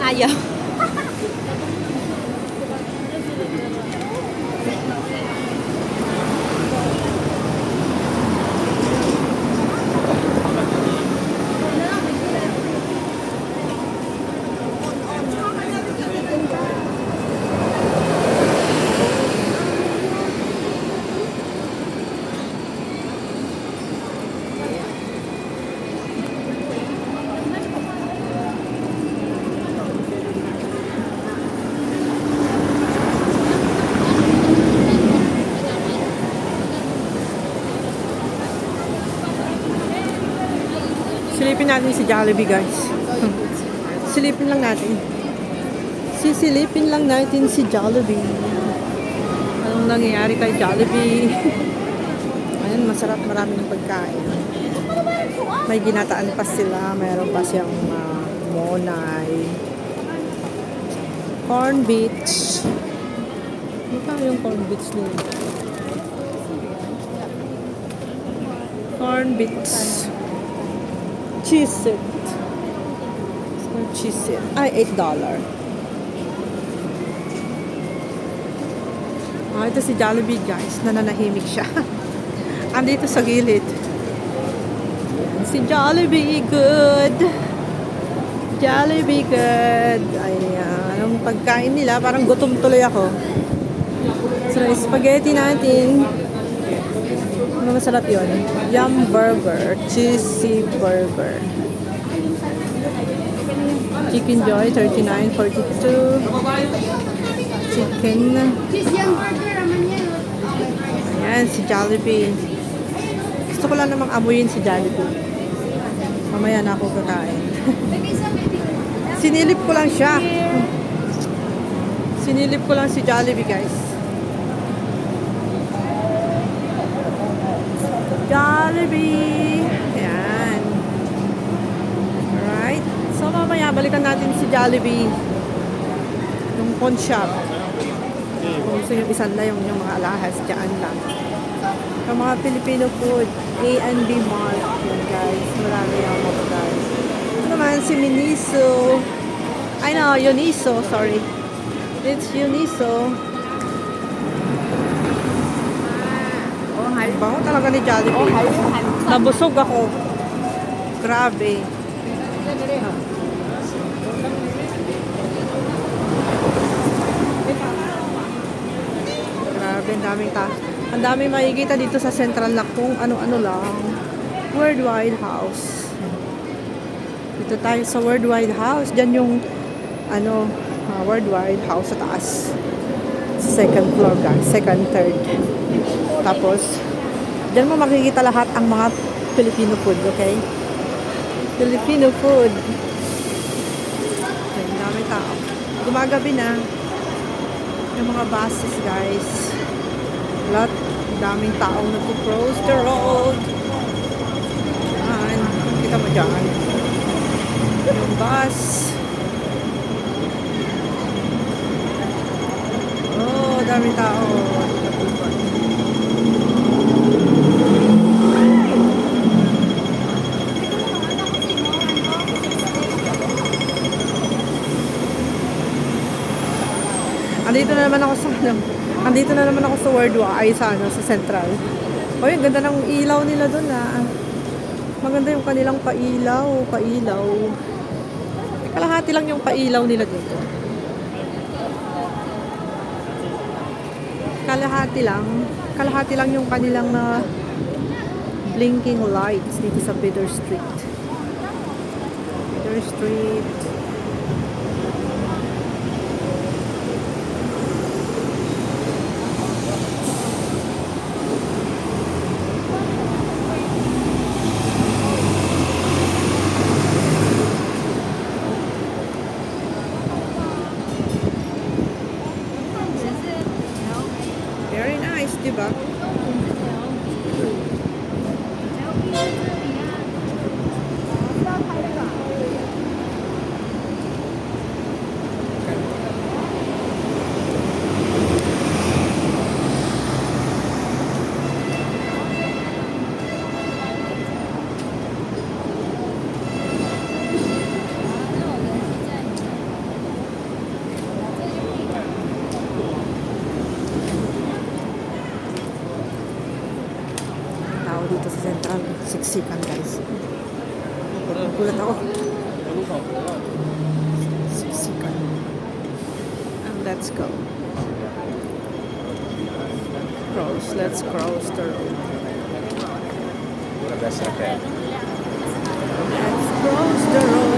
ayaw. Silipin natin si Jollibee, guys. Silipin lang natin. Sisilipin lang natin si Jollibee. Anong nangyayari kay Jollibee? Ayun, masarap, maraming pagkain. May ginataan pa sila. Mayroon pa siyang monay. Corn beach. Ano yung corn beach nila? Corn beach. Cheese it. Cheese it. Ay, $8. Ito si Jollibee, guys. Nananahimik siya. Andito sa gilid. Si Jollibee, good. Jollibee, good. Ayan. Ang pagkain nila, parang gutom tuloy ako. So, spaghetti natin. Ano masarap yun? Yum burger. Cheesy burger. Chicken Joy, $39.42. Chicken. Ayan, si Jollibee. Gusto ko lang namang amuyin si Jollibee. Mamaya na ako kakain. Sinilip ko lang siya. Sinilip ko lang si Jollibee, guys. Jollibee. Ayan. Alright. So, mamaya, balikan natin si Jollibee. Yung pawn shop. Kung gusto yung isan na yung mga alahas, dyan lang. Yung mga Filipino food, A&B Mart. Yun, guys. Marami yung mga guys. Ito naman, si Miniso. Ay, no, Uniso. Sorry. It's Uniso. Bango talaga ni Jollibee. Nabusog ako. Grabe. Grabe, ang daming makikita dito sa Central na kung ano-ano lang. Worldwide House. Dito tayo sa Worldwide House. Diyan yung Worldwide House sa taas. Second floor, guys. Second, third. Tapos, diyan mo makikita lahat ang mga Filipino food, okay? Filipino food. Ang dami tao. Gumagabi na. Yung mga buses, guys. Lahat, daming taong nagpo-cross the road. Yan. Kita mo dyan. Yung bus. Oh, daming tao. Andito na naman ako sa Worldwide, sa Central. Oy, ang ganda ng ilaw nila doon, Maganda yung kanilang pailaw. Kalahati lang yung pailaw nila dito. Kalahati lang yung kanilang blinking lights dito sa Peter Street. Very nice, diba? dito sa Central. Siksikan, guys. Nagulat ako. Siksikan. And let's go. Let's cross the road. Let's cross the road.